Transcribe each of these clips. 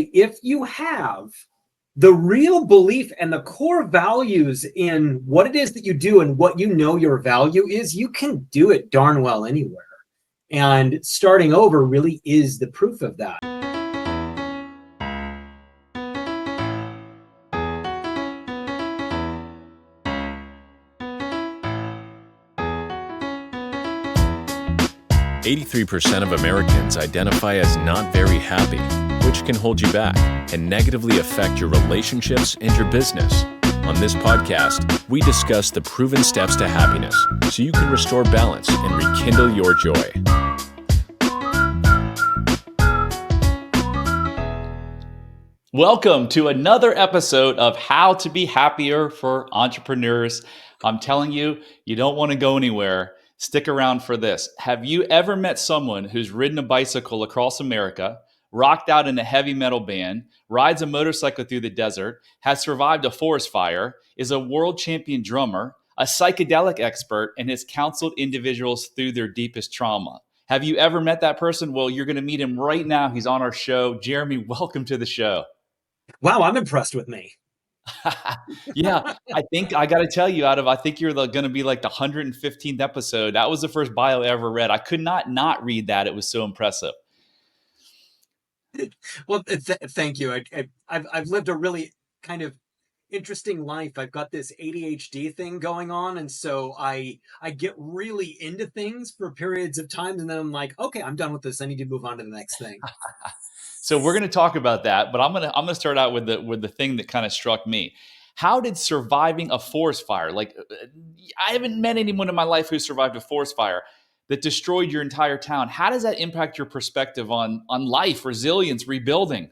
If you have the real belief and the core values in what it is that you do and what you know your value is, you can do it darn well anywhere. And starting over really is the proof of that. "83% of Americans identify as not very happy, which can hold you back and negatively affect your relationships and your business. On this podcast, we discuss the proven steps to happiness so you can restore balance and rekindle your joy." Welcome to another episode of How to Be Happier for Entrepreneurs. I'm telling you, you don't want to go anywhere. Stick around for this. Have you ever met someone who's ridden a bicycle across America, rocked out in a heavy metal band, rides a motorcycle through the desert, has survived a forest fire, is a world champion drummer, a psychedelic expert, and has counseled individuals through their deepest trauma? Have you ever met that person? Well, you're going to meet him right now. He's on our show. Jeremy, welcome to the show. Wow, I'm impressed with me. Yeah, I think I got to tell you, I think you're going to be like the 115th episode. That was the first bio I ever read. I could not read that. It was so impressive. Well, thank you. I've lived a really kind of interesting life. I've got this ADHD thing going on, and so I get really into things for periods of time, and then I'm like, okay, I'm done with this. I need to move on to the next thing. So we're going to talk about that, but I'm going to start out with the thing that kind of struck me. How did surviving a forest fire, like I haven't met anyone in my life who survived a forest fire that destroyed your entire town. How does that impact your perspective on life, resilience, rebuilding?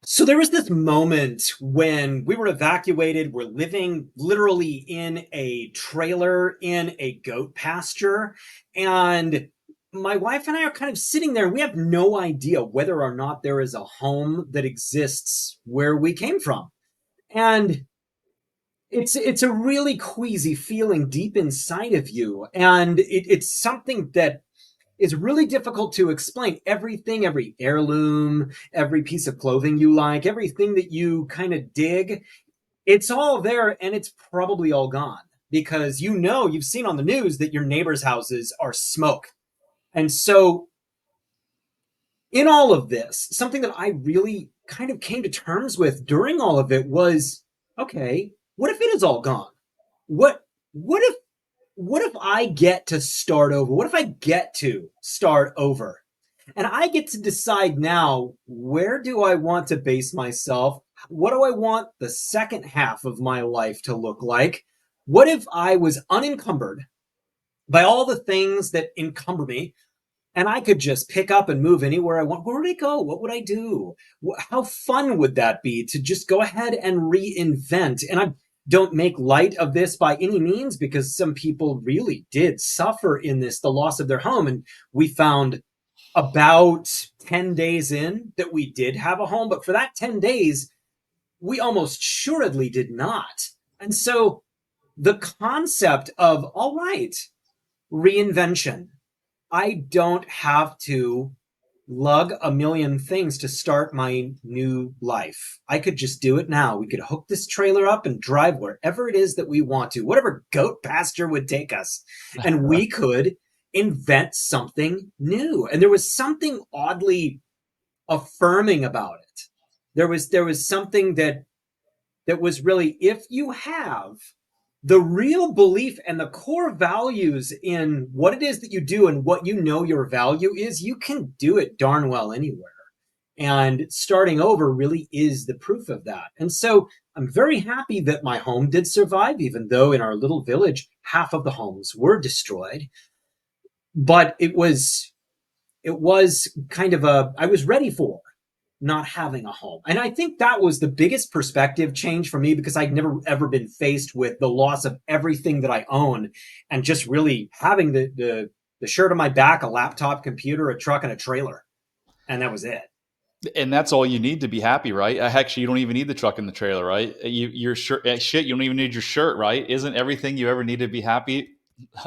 So there was this moment when we were evacuated. We're living literally in a trailer in a goat pasture, and my wife and I are kind of sitting there. We have no idea whether or not there is a home that exists where we came from. And it's a really queasy feeling deep inside of you. And it's something that is really difficult to explain. Everything, every heirloom, every piece of clothing you like, everything that you kind of dig, it's all there, and it's probably all gone because you've seen on the news that your neighbors' houses are smoke. And so in all of this, something that I really kind of came to terms with during all of it was, okay, what if it is all gone? What what if what if I get to start over? What if I get to start over? And I get to decide now, where do I want to base myself? What do I want the second half of my life to look like? What if I was unencumbered by all the things that encumber me, and I could just pick up and move anywhere I want? Where would I go? What would I do? How fun would that be to just go ahead and reinvent? And I don't make light of this by any means, because some people really did suffer in this, the loss of their home. And we found about 10 days in that we did have a home, but for that 10 days, we almost assuredly did not. And so the concept of, all right, reinvention, I don't have to lug a million things to start my new life. I could just do it now. We could hook this trailer up and drive wherever it is that we want to, whatever goat pasture would take us. And we could invent something new. And there was something oddly affirming about it. There was something that was really, if you have the real belief and the core values in what it is that you do and what you know your value is, you can do it darn well anywhere. And starting over really is the proof of that. And so I'm very happy that my home did survive, even though in our little village, half of the homes were destroyed. But it was kind of I was ready for not having a home. And I think that was the biggest perspective change for me, because I'd never ever been faced with the loss of everything that I own, and just really having the shirt on my back, a laptop, computer, a truck, and a trailer. And that was it. And that's all you need to be happy, right? Actually, you don't even need the truck and the trailer, right? Your shirt, shit, you don't even need your shirt, right? Isn't everything you ever need to be happy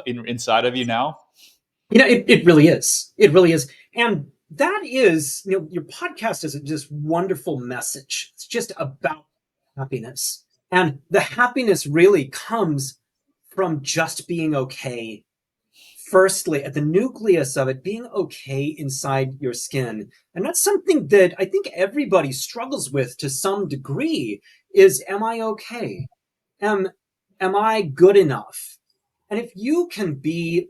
inside of you now? It really is. It really is. And that is, your podcast is just wonderful message. It's just about happiness. And the happiness really comes from just being okay. Firstly, at the nucleus of it, being okay inside your skin. And that's something that I think everybody struggles with to some degree is, am I okay? Am, am I good enough? And if you can be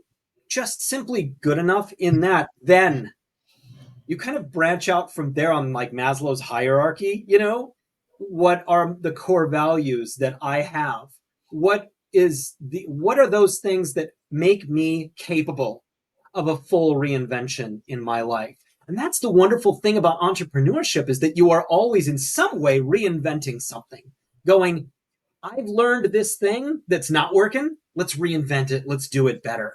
just simply good enough in that, then you kind of branch out from there on like Maslow's hierarchy, what are the core values that I have? What are those things that make me capable of a full reinvention in my life? And that's the wonderful thing about entrepreneurship is that you are always in some way reinventing something, going, I've learned this thing that's not working. Let's reinvent it. Let's do it better.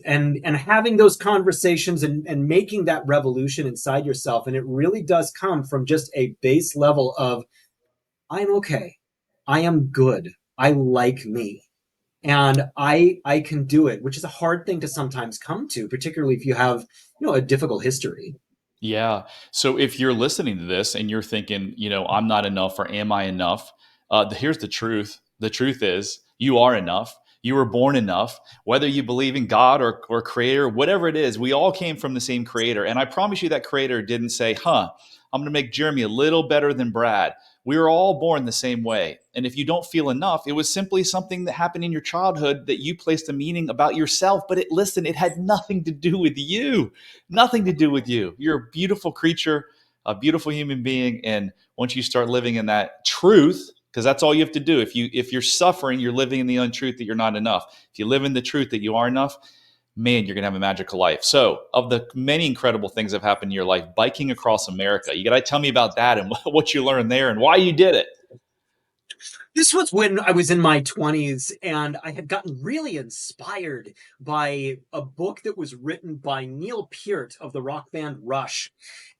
And having those conversations and making that revolution inside yourself. And it really does come from just a base level of, I'm okay. I am good. I like me. And I can do it, which is a hard thing to sometimes come to, particularly if you have, a difficult history. Yeah. So if you're listening to this and you're thinking, I'm not enough or am I enough? Here's the truth. The truth is you are enough. You were born enough. Whether you believe in God or creator, whatever it is, we all came from the same creator. And I promise you that creator didn't say, I'm going to make Jeremy a little better than Brad. We were all born the same way. And if you don't feel enough, it was simply something that happened in your childhood that you placed a meaning about yourself. But it had nothing to do with you. Nothing to do with you. You're a beautiful creature, a beautiful human being, and once you start living in that truth, because that's all you have to do. If you're suffering, you're living in the untruth that you're not enough. If you live in the truth that you are enough, man, you're gonna have a magical life. So, of the many incredible things that have happened in your life, biking across America, you gotta tell me about that and what you learned there and why you did it. This was when I was in my 20s, and I had gotten really inspired by a book that was written by Neil Peart of the rock band Rush.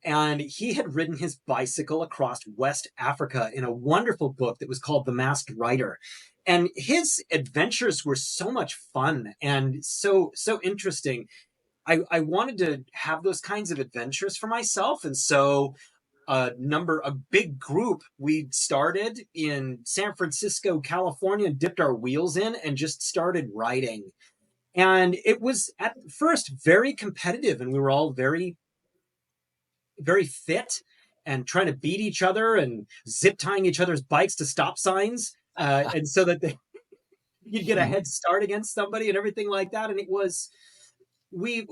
And he had ridden his bicycle across West Africa in a wonderful book that was called The Masked Rider. And his adventures were so much fun and so interesting. I wanted to have those kinds of adventures for myself. And so a big group, we started in San Francisco, California, dipped our wheels in and just started riding. And it was at first very competitive, and we were all very, very fit and trying to beat each other and zip tying each other's bikes to stop signs. And so that you'd get a head start against somebody and everything like that. And it was, we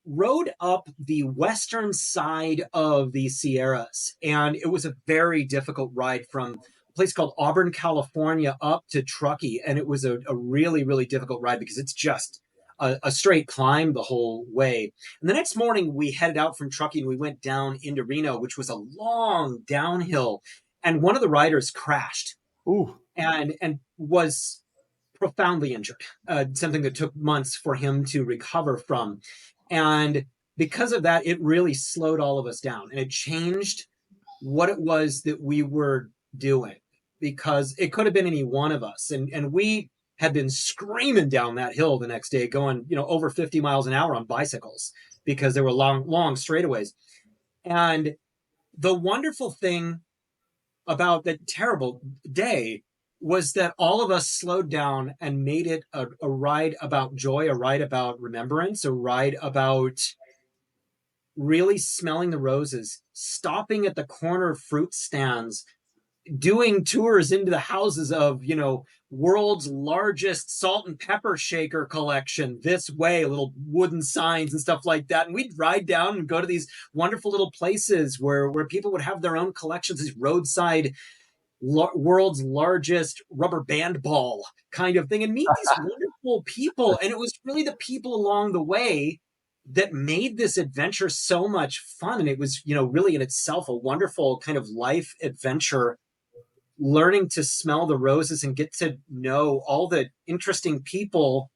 rode up the western side of the Sierras, and it was a very difficult ride from a place called Auburn, California, up to Truckee, and it was a really really difficult ride because it's just a straight climb the whole way. And the next morning we headed out from Truckee and we went down into Reno, which was a long downhill, and one of the riders crashed Ooh. and was profoundly injured, something that took months for him to recover from. And because of that, it really slowed all of us down and it changed what it was that we were doing, because it could have been any one of us. And we had been screaming down that hill the next day, going, over 50 miles an hour on bicycles because there were long straightaways. And the wonderful thing about that terrible day was that all of us slowed down and made it a ride about joy, a ride about remembrance, a ride about really smelling the roses, stopping at the corner fruit stands, doing tours into the houses of, world's largest salt and pepper shaker collection this way, little wooden signs and stuff like that. And we'd ride down and go to these wonderful little places where people would have their own collections, these roadside world's largest rubber band ball kind of thing, and meet these wonderful people. And it was really the people along the way that made this adventure so much fun. And it was, really in itself a wonderful kind of life adventure, learning to smell the roses and get to know all the interesting people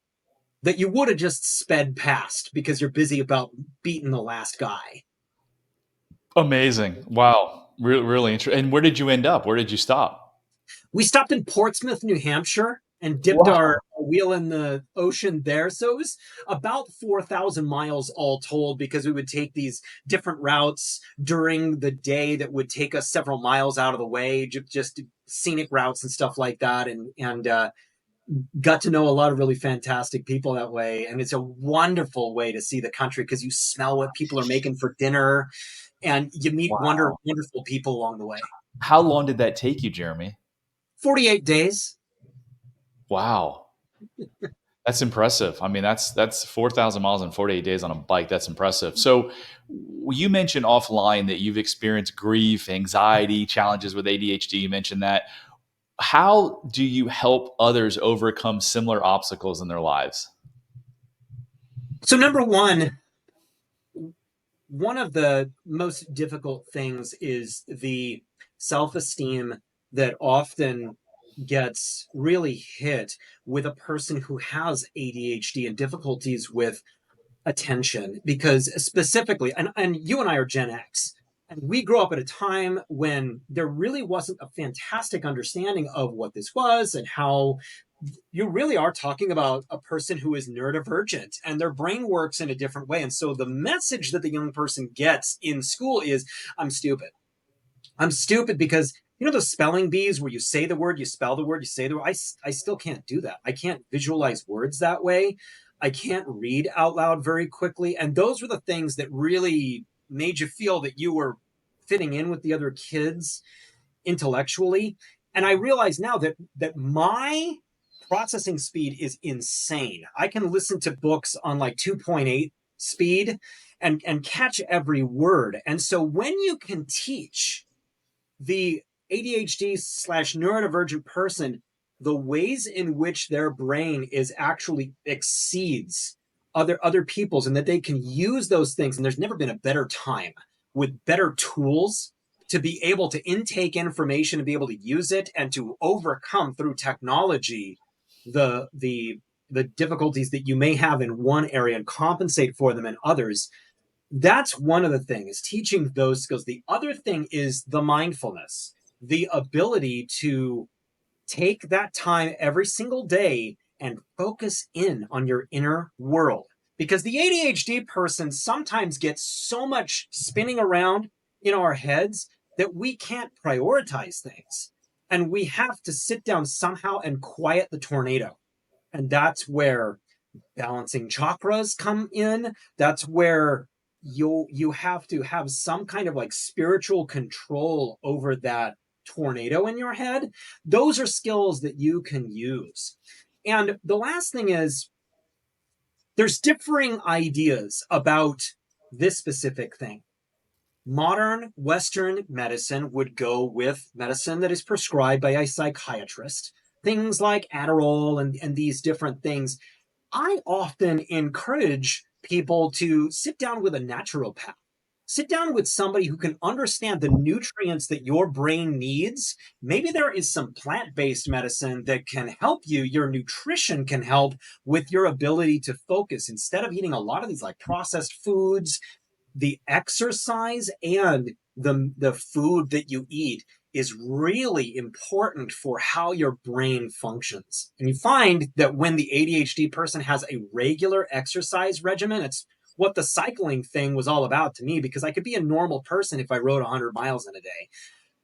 that you would have just sped past because you're busy about beating the last guy. Amazing. Wow. Really interesting. And where did you end up? Where did you stop? We stopped in Portsmouth, New Hampshire, and dipped our Wow. wheel in the ocean there. So it was about 4,000 miles all told, because we would take these different routes during the day that would take us several miles out of the way, just scenic routes and stuff like that. And got to know a lot of really fantastic people that way. And it's a wonderful way to see the country, because you smell what people are making for dinner and you meet Wow. wonderful people along the way. How long did that take you, Jeremy? 48 days. Wow. That's impressive. I mean, that's 4,000 miles in 48 days on a bike. That's impressive. So you mentioned offline that you've experienced grief, anxiety, challenges with ADHD. You mentioned that. How do you help others overcome similar obstacles in their lives? So, number one of the most difficult things is the self-esteem that often gets really hit with a person who has ADHD and difficulties with attention. Because specifically, and you and I are Gen X, and we grew up at a time when there really wasn't a fantastic understanding of what this was and how you really are talking about a person who is neurodivergent and their brain works in a different way. And so the message that the young person gets in school is, I'm stupid. I'm stupid because, the spelling bees where you say the word, you spell the word, you say the word. I still can't do that. I can't visualize words that way. I can't read out loud very quickly. And those were the things that really made you feel that you were fitting in with the other kids intellectually. And I realize now that my processing speed is insane. I can listen to books on like 2.8 speed and catch every word. And so when you can teach the ADHD slash neurodivergent person the ways in which their brain is actually exceeds other people's, and that they can use those things, and there's never been a better time with better tools to be able to intake information and be able to use it and to overcome through technology the difficulties that you may have in one area and compensate for them in others. That's one of the things, teaching those skills. The other thing is the mindfulness, the ability to take that time every single day and focus in on your inner world. Because the ADHD person sometimes gets so much spinning around in our heads that we can't prioritize things. And we have to sit down somehow and quiet the tornado. And that's where balancing chakras come in. That's where you have to have some kind of like spiritual control over that tornado in your head. Those are skills that you can use. And the last thing is, there's differing ideas about this specific thing. Modern Western medicine would go with medicine that is prescribed by a psychiatrist, things like Adderall and these different things. I often encourage people to sit down with a naturopath. Sit down with somebody who can understand the nutrients that your brain needs. Maybe there is some plant-based medicine that can help you. Your nutrition can help with your ability to focus instead of eating a lot of these like processed foods. The exercise and the food that you eat is really important for how your brain functions. And you find that when the ADHD person has a regular exercise regimen, it's what the cycling thing was all about to me, because I could be a normal person if I rode 100 miles in a day.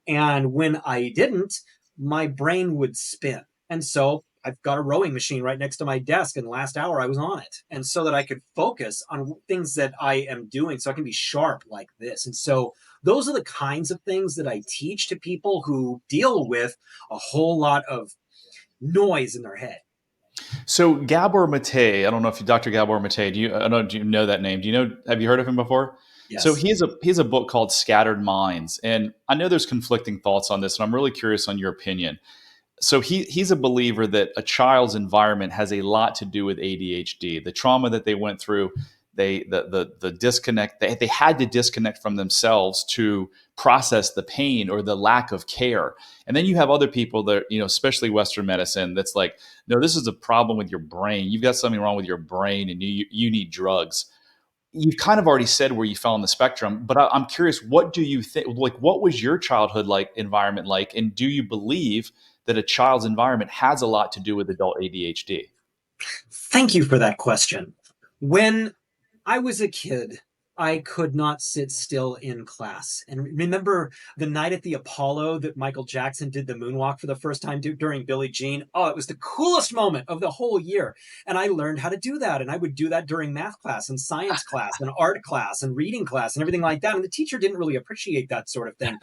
And when I didn't, my brain would spin. And so I've got a rowing machine right next to my desk, and last hour I was on it. And so that I could focus on things that I am doing so I can be sharp like this. And so those are the kinds of things that I teach to people who deal with a whole lot of noise in their head. So Gabor Mate, I don't know if Dr. Gabor Mate, I don't know, do you know that name? Have you heard of him before? So Yes. he has a book called Scattered Minds. And I know there's conflicting thoughts on this, and I'm really curious on your opinion. So he's a believer that a child's environment has a lot to do with ADHD. The trauma that they went through, the disconnect, they had to disconnect from themselves to process the pain or the lack of care. And then you have other people that, especially Western medicine, that's like, no, this is a problem with your brain. You've got something wrong with your brain and you need drugs. You've kind of already said where you fell on the spectrum, but I'm curious, what do you think, like, what was your childhood environment like? And do you believe that a child's environment has a lot to do with adult ADHD? Thank you for that question. When I was a kid, I could not sit still in class. And remember the night at the Apollo that Michael Jackson did the moonwalk for the first time during Billie Jean? Oh, it was the coolest moment of the whole year. And I learned how to do that. And I would do that during math class and science class and art class and reading class and everything like that. And the teacher didn't really appreciate that sort of thing.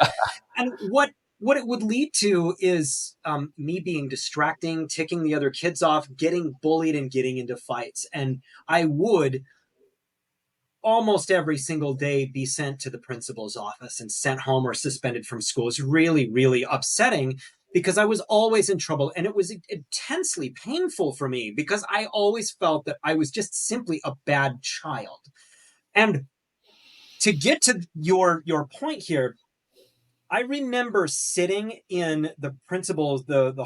And what it would lead to is me being distracting, ticking the other kids off, getting bullied, and getting into fights. And I would almost every single day be sent to the principal's office and sent home or suspended from school. It's really, really upsetting because I was always in trouble, and it was intensely painful for me because I always felt that I was just simply a bad child. And to get to your point here, I remember sitting in the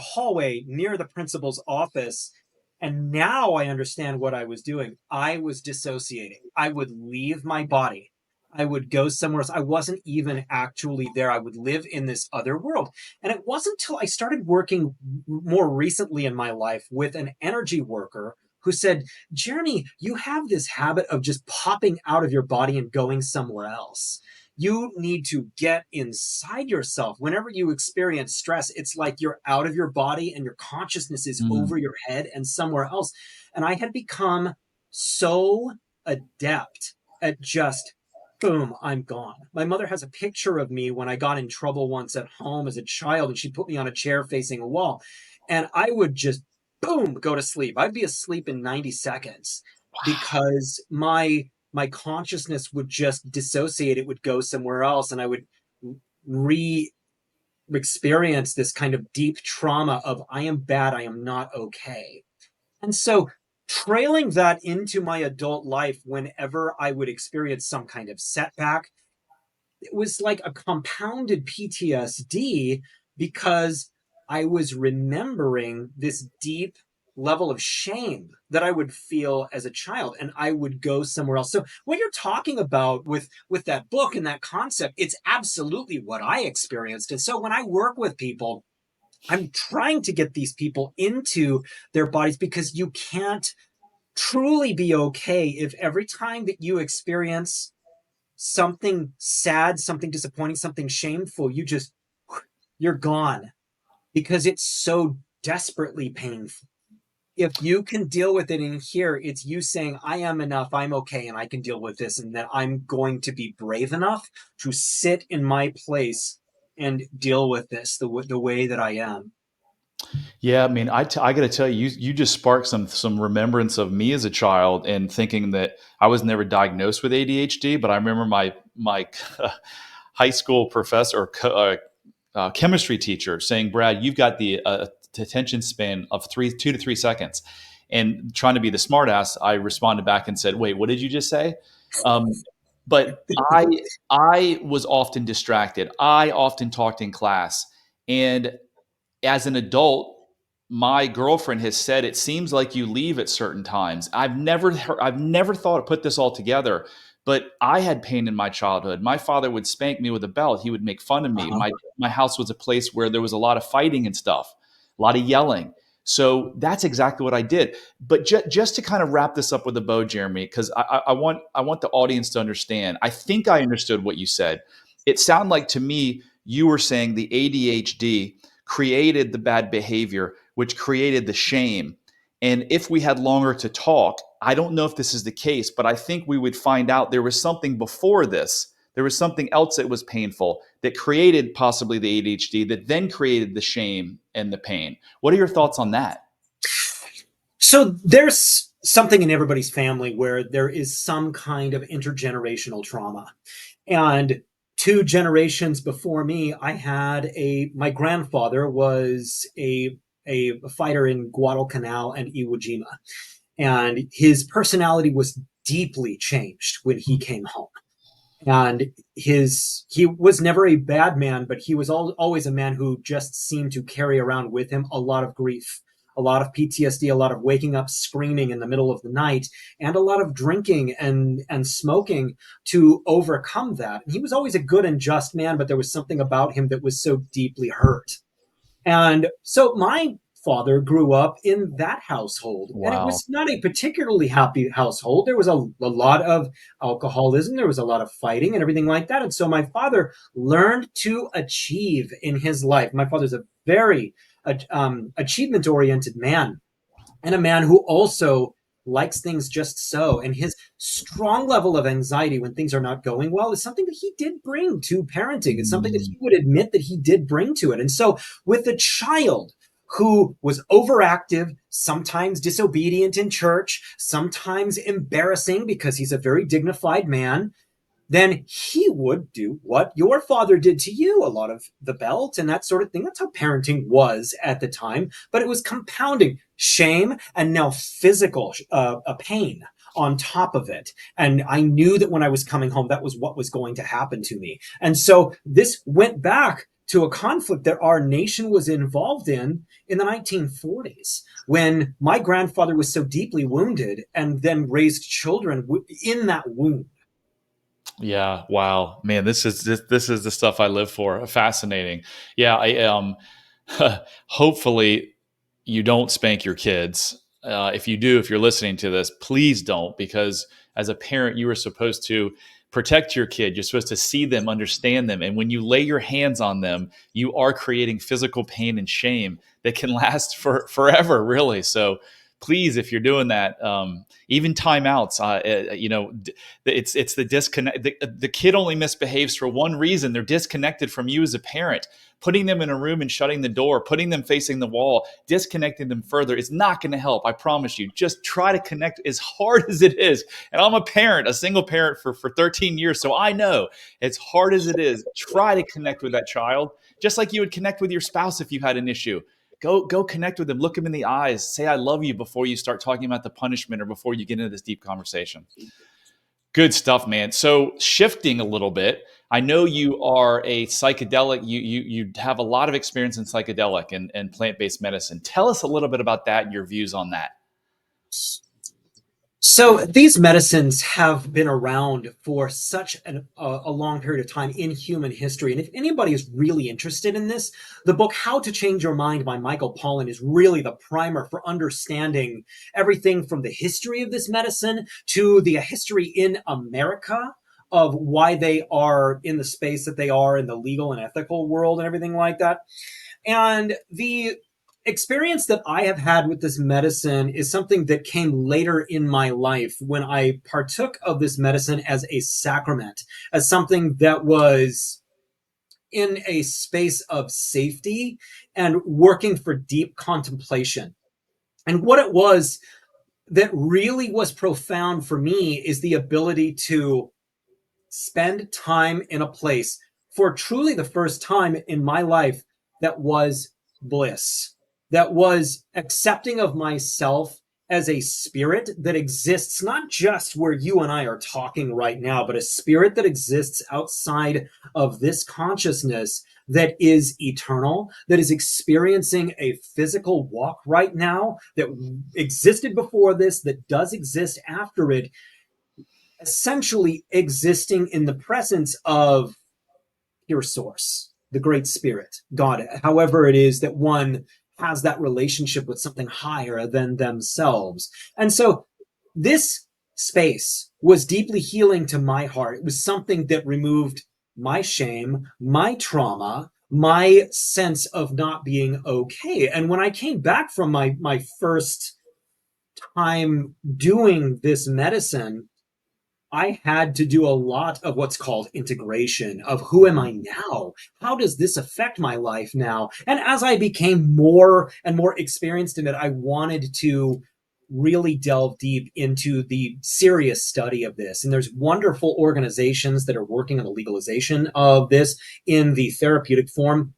hallway near the principal's office, and now I understand what I was doing. I was dissociating. I would leave my body. I would go somewhere else. I wasn't even actually there. I would live in this other world. And it wasn't until I started working more recently in my life with an energy worker who said, Jeremy, you have this habit of just popping out of your body and going somewhere else. You need to get inside yourself. Whenever you experience stress, it's like you're out of your body and your consciousness is over your head and somewhere else. And I had become so adept at just, boom, I'm gone. My mother has a picture of me when I got in trouble once at home as a child, and she put me on a chair facing a wall. And I would just, boom, go to sleep. I'd be asleep in 90 seconds because my consciousness would just dissociate. It would go somewhere else, and I would experience this kind of deep trauma of I am bad, I am not okay. And so trailing that into my adult life, whenever I would experience some kind of setback, it was like a compounded PTSD because I was remembering this deep level of shame that I would feel as a child, and I would go somewhere else. So what you're talking about with that book and that concept, it's absolutely what I experienced. And so when I work with people, I'm trying to get these people into their bodies, because you can't truly be okay if every time that you experience something sad, something disappointing, something shameful, you're gone, because it's so desperately painful. If you can deal with it in here, it's you saying, I am enough, I'm okay, and I can deal with this, and that I'm going to be brave enough to sit in my place and deal with this the way that I am. Yeah, I mean, I got to tell you, you just sparked some remembrance of me as a child, and thinking that I was never diagnosed with ADHD, but I remember my high school professor or chemistry teacher saying, "Brad, you've got the attention span of 2 to 3 seconds," and trying to be the smartass, I responded back and said, "Wait, what did you just say?" Um, but I was often distracted. I often talked in class, and as an adult, my girlfriend has said it seems like you leave at certain times. I've never thought to put this all together, but I had pain in my childhood. My father would spank me with a belt. He would make fun of me. Uh-huh. My house was a place where there was a lot of fighting and stuff, a lot of yelling. So that's exactly what I did. But just to kind of wrap this up with a bow, Jeremy, because I want the audience to understand. I think I understood what you said. It sounded like to me you were saying the ADHD created the bad behavior, which created the shame. And if we had longer to talk, I don't know if this is the case, but I think we would find out there was something before this. There was something else that was painful that created possibly the ADHD, that then created the shame and the pain. What are your thoughts on that? So there's something in everybody's family where there is some kind of intergenerational trauma. And 2 generations before me, my grandfather was a fighter in Guadalcanal and Iwo Jima. And his personality was deeply changed when he came home. And he was never a bad man, but he was always a man who just seemed to carry around with him a lot of grief, a lot of PTSD, a lot of waking up screaming in the middle of the night, and a lot of drinking and smoking to overcome that. And he was always a good and just man, but there was something about him that was so deeply hurt. And so my father grew up in that household, and it Wow. was not a particularly happy household. There was a lot of alcoholism, there was a lot of fighting and everything like that. And so my father learned to achieve in his life. My father's a very achievement oriented man, and a man who also likes things just so. And his strong level of anxiety when things are not going well is something that he did bring to parenting. It's something that Mm. he would admit that he did bring to it. And so, with a child who was overactive, sometimes disobedient in church, sometimes embarrassing because he's a very dignified man, then he would do what your father did to you, a lot of the belt and that sort of thing. That's how parenting was at the time, but it was compounding shame and now physical a pain on top of it. And I knew that when I was coming home, that was what was going to happen to me. And so this went back to a conflict that our nation was involved in the 1940s, when my grandfather was so deeply wounded and then raised children in that wound. Yeah, wow, man, this is the stuff I live for. Fascinating. Yeah, I hopefully you don't spank your kids. If you do, if you're listening to this, please don't, because as a parent, you are supposed to protect your kid. You're supposed to see them, understand them, and when you lay your hands on them, you are creating physical pain and shame that can last for forever, really. So please, if you're doing that, even timeouts, it's the disconnect. The kid only misbehaves for one reason. They're disconnected from you as a parent. Putting them in a room and shutting the door, putting them facing the wall, disconnecting them further is not going to help. I promise you. Just try to connect as hard as it is. And I'm a parent, a single parent for 13 years. So I know, as hard as it is, try to connect with that child, just like you would connect with your spouse if you had an issue. Go connect with them, look them in the eyes, say I love you before you start talking about the punishment or before you get into this deep conversation. Good stuff, man. So shifting a little bit, I know you are a psychedelic. You have a lot of experience in psychedelic and plant based medicine. Tell us a little bit about that and your views on that. So these medicines have been around for such a long period of time in human history. And if anybody is really interested in this, the book How to Change Your Mind by Michael Pollan is really the primer for understanding everything from the history of this medicine to the history in America of why they are in the space that they are in the legal and ethical world and everything like that. And the experience that I have had with this medicine is something that came later in my life when I partook of this medicine as a sacrament, as something that was in a space of safety and working for deep contemplation. And what it was that really was profound for me is the ability to spend time in a place for truly the first time in my life that was bliss, that was accepting of myself as a spirit that exists not just where you and I are talking right now, but a spirit that exists outside of this consciousness that is eternal, that is experiencing a physical walk right now, that existed before this, that does exist after it, essentially existing in the presence of your source, the great spirit, God, however it is that one has that relationship with something higher than themselves. And so this space was deeply healing to my heart. It was something that removed my shame, my trauma, my sense of not being okay. And when I came back from my first time doing this medicine, I had to do a lot of what's called integration of who am I now? How does this affect my life now? And as I became more and more experienced in it, I wanted to really delve deep into the serious study of this. And there's wonderful organizations that are working on the legalization of this in the therapeutic form.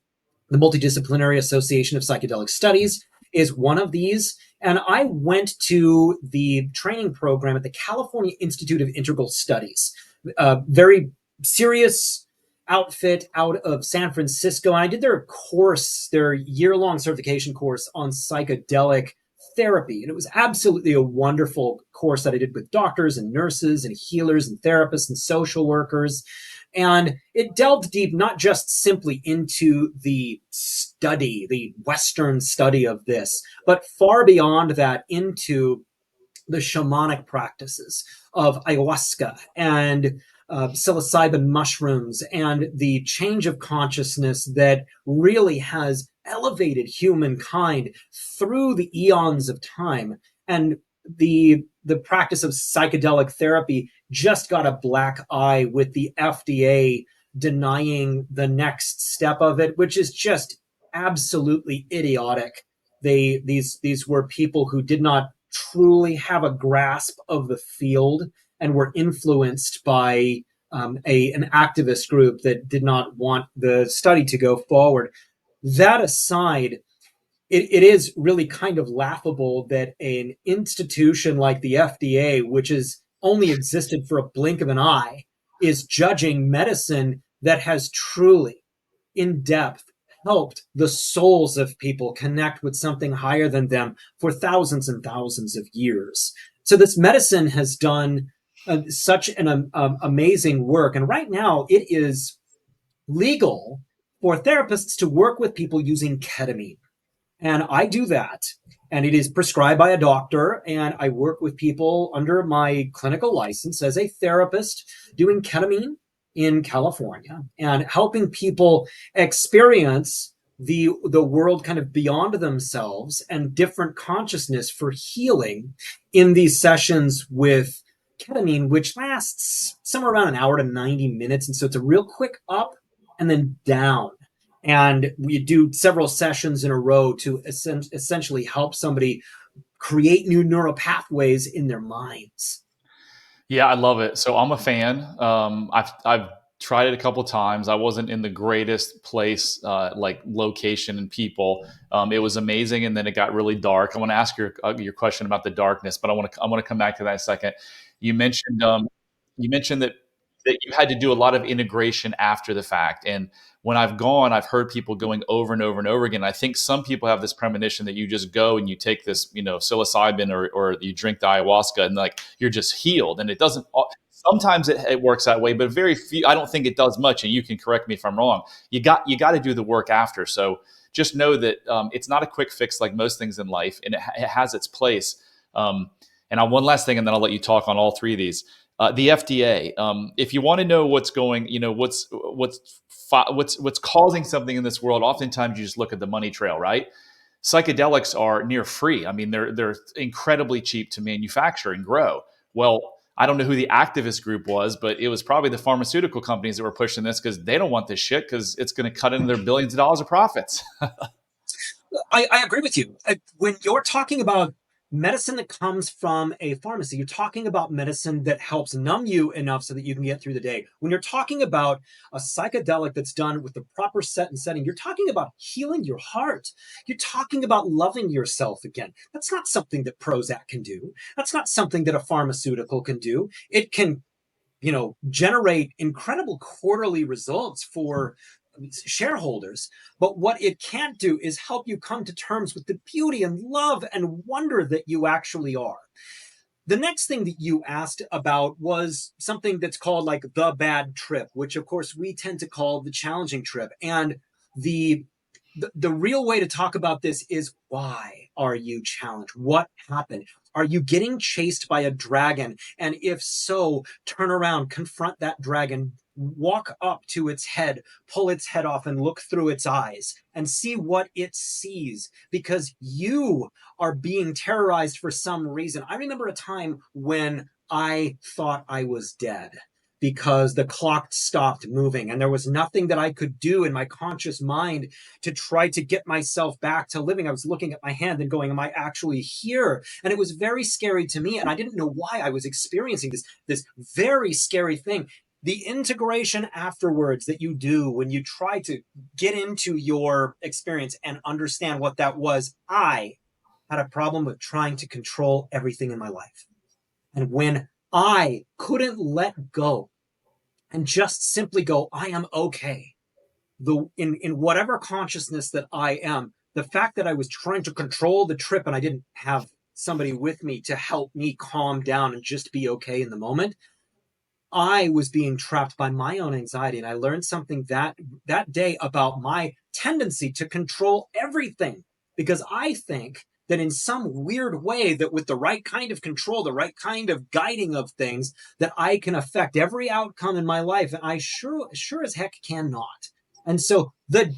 The Multidisciplinary Association of Psychedelic Studies is one of these. And I went to the training program at the California Institute of Integral Studies, a very serious outfit out of San Francisco. And I did their course, their year-long certification course on psychedelic therapy. And it was absolutely a wonderful course that I did with doctors and nurses and healers and therapists and social workers. And it delved deep, not just simply into the study, the Western study of this, but far beyond that into the shamanic practices of ayahuasca and psilocybin mushrooms and the change of consciousness that really has elevated humankind through the eons of time. And the practice of psychedelic therapy just got a black eye with the FDA denying the next step of it, which is just absolutely idiotic. These were people who did not truly have a grasp of the field and were influenced by an activist group that did not want the study to go forward. That aside, it is really kind of laughable that an institution like the FDA, which has only existed for a blink of an eye, is judging medicine that has truly, in depth, helped the souls of people connect with something higher than them for thousands and thousands of years. So this medicine has done such an amazing work. And right now it is legal for therapists to work with people using ketamine. And I do that. And it is prescribed by a doctor. And I work with people under my clinical license as a therapist doing ketamine in California and helping people experience the world kind of beyond themselves and different consciousness for healing in these sessions with ketamine, which lasts somewhere around an hour to 90 minutes. And so it's a real quick up and then down. And we do several sessions in a row to essentially help somebody create new neural pathways in their minds. Yeah, I love it. So I'm a fan. I've tried it a couple times. I wasn't in the greatest place, like location and people. It was amazing, and then it got really dark. I want to ask your question about the darkness, but I want to come back to that in a second. You mentioned you mentioned that you had to do a lot of integration after the fact, and when I've gone, I've heard people going over and over and over again. I think some people have this premonition that you just go and you take this, psilocybin or you drink the ayahuasca and like you're just healed. And it doesn't. Sometimes it works that way, but very few. I don't think it does much. And you can correct me if I'm wrong. You got to do the work after. So just know that it's not a quick fix like most things in life, and it has its place. One last thing, and then I'll let you talk on all three of these. The FDA. If you want to know what's going, what's causing something in this world, oftentimes you just look at the money trail, right? Psychedelics are near free. I mean, they're incredibly cheap to manufacture and grow. Well, I don't know who the activist group was, but it was probably the pharmaceutical companies that were pushing this because they don't want this shit because it's going to cut into their billions of dollars of profits. I agree with you. When you're talking about medicine that comes from a pharmacy, you're talking about medicine that helps numb you enough so that you can get through the day. When you're talking about a psychedelic that's done with the proper set and setting, you're talking about healing your heart. You're talking about loving yourself again. That's not something that Prozac can do. That's not something that a pharmaceutical can do. It can generate incredible quarterly results for shareholders. But what it can't do is help you come to terms with the beauty and love and wonder that you actually are. The next thing that you asked about was something that's called like the bad trip, which of course we tend to call the challenging trip. And the real way to talk about this is, why are you challenged? What happened? Are you getting chased by a dragon? And if so, turn around, confront that dragon, walk up to its head, pull its head off and look through its eyes and see what it sees, because you are being terrorized for some reason. I remember a time when I thought I was dead because the clock stopped moving and there was nothing that I could do in my conscious mind to try to get myself back to living. I was looking at my hand and going, am I actually here? And it was very scary to me. And I didn't know why I was experiencing this very scary thing. The integration afterwards that you do when you try to get into your experience and understand what that was. I had a problem with trying to control everything in my life. And when I couldn't let go and just simply go, I am okay. In whatever consciousness that I am, the fact that I was trying to control the trip and I didn't have somebody with me to help me calm down and just be okay in the moment, I was being trapped by my own anxiety. And I learned something that day about my tendency to control everything, because I think that in some weird way, that with the right kind of control, the right kind of guiding of things, that I can affect every outcome in my life. And I sure as heck cannot. And so the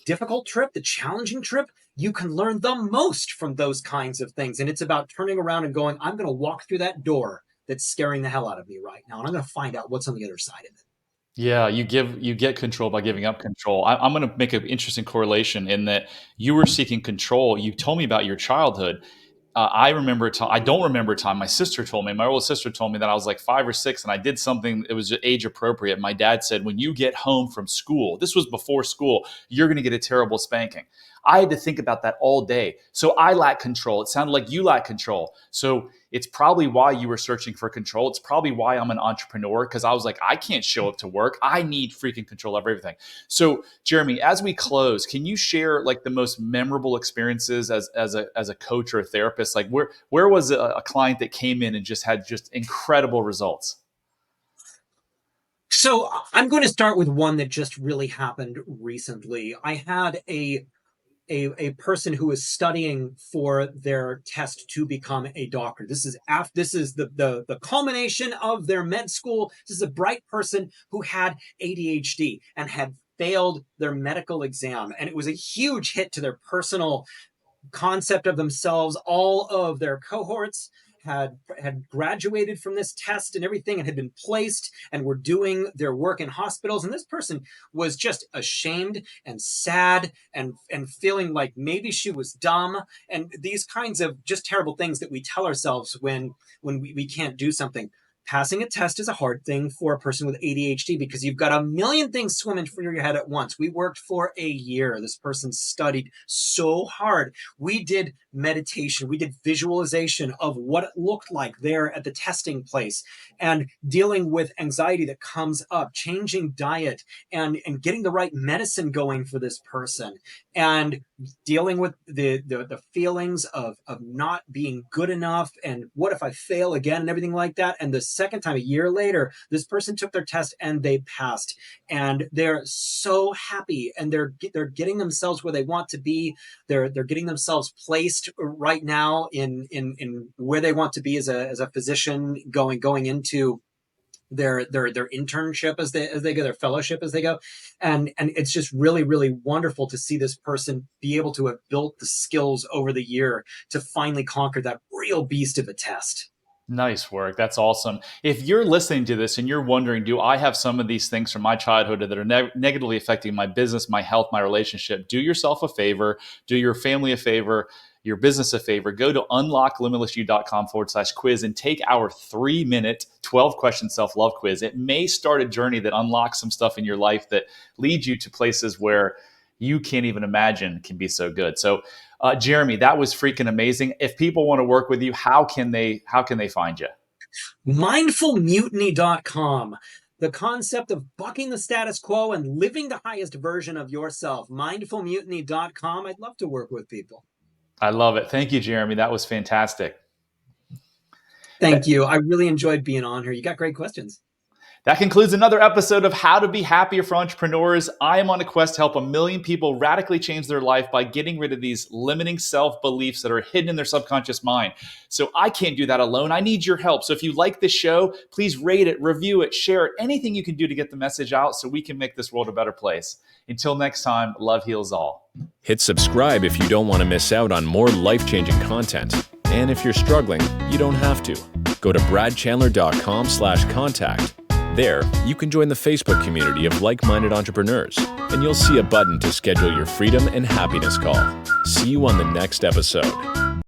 difficult trip, the challenging trip, you can learn the most from those kinds of things. And it's about turning around and going, I'm going to walk through that door that's scaring the hell out of me right now, and I'm going to find out what's on the other side of it. Yeah, you get control by giving up control. I'm going to make an interesting correlation in that you were seeking control. You told me about your childhood. I remember a time. I don't remember a time. My sister told me. My older sister told me that I was like 5 or 6, and I did something. It was age appropriate. My dad said, "When you get home from school, this was before school, you're going to get a terrible spanking." I had to think about that all day. So I lack control. It sounded like you lack control. So it's probably why you were searching for control. It's probably why I'm an entrepreneur, because I was like, I can't show up to work. I need freaking control of everything. So Jeremy, as we close, can you share like the most memorable experiences as a coach or a therapist? Like where was a client that came in and just had just incredible results? So I'm going to start with one that just really happened recently. I had a person who is studying for their test to become a doctor. This is the culmination of their med school. This is a bright person who had ADHD and had failed their medical exam, and it was a huge hit to their personal concept of themselves. All of their cohorts had graduated from this test and everything, and had been placed and were doing their work in hospitals. And this person was just ashamed and sad and feeling like maybe she was dumb, and these kinds of just terrible things that we tell ourselves when we can't do something. Passing a test is a hard thing for a person with ADHD, because you've got a million things swimming through your head at once. We worked for a year. This person studied so hard. We did meditation. We did visualization of what it looked like there at the testing place, and dealing with anxiety that comes up, changing diet, and getting the right medicine going for this person, and dealing with the feelings of not being good enough, and what if I fail again, and everything like that. And the second time, a year later, this person took their test and they passed, and they're so happy, and they're getting themselves where they want to be. They're getting themselves placed right now in where they want to be as a physician, going into their internship as they go, their fellowship as they go. And it's just really, really wonderful to see this person be able to have built the skills over the year to finally conquer that real beast of a test. Nice work. That's awesome. If you're listening to this and you're wondering, do I have some of these things from my childhood that are negatively affecting my business, my health, my relationship? Do yourself a favor, do your family a favor, your business a favor. Go to unlocklimitlessyou.com/quiz and take our 3-minute 12-question self-love quiz. It may start a journey that unlocks some stuff in your life that leads you to places where you can't even imagine can be so good. So Jeremy, that was freaking amazing. If people want to work with you, how can they find you? Mindfulmutiny.com. The concept of bucking the status quo and living the highest version of yourself. Mindfulmutiny.com. I'd love to work with people. I love it. Thank you, Jeremy. That was fantastic. Thank you. I really enjoyed being on here. You got great questions. That concludes another episode of How to Be Happier for Entrepreneurs. I am on a quest to help 1 million people radically change their life by getting rid of these limiting self-beliefs that are hidden in their subconscious mind. So I can't do that alone. I need your help. So if you like this show, please rate it, review it, share it, anything you can do to get the message out so we can make this world a better place. Until next time, love heals all. Hit subscribe if you don't want to miss out on more life-changing content. And if you're struggling, you don't have to. Go to bradchandler.com/contact. There, you can join the Facebook community of like-minded entrepreneurs, and you'll see a button to schedule your freedom and happiness call. See you on the next episode.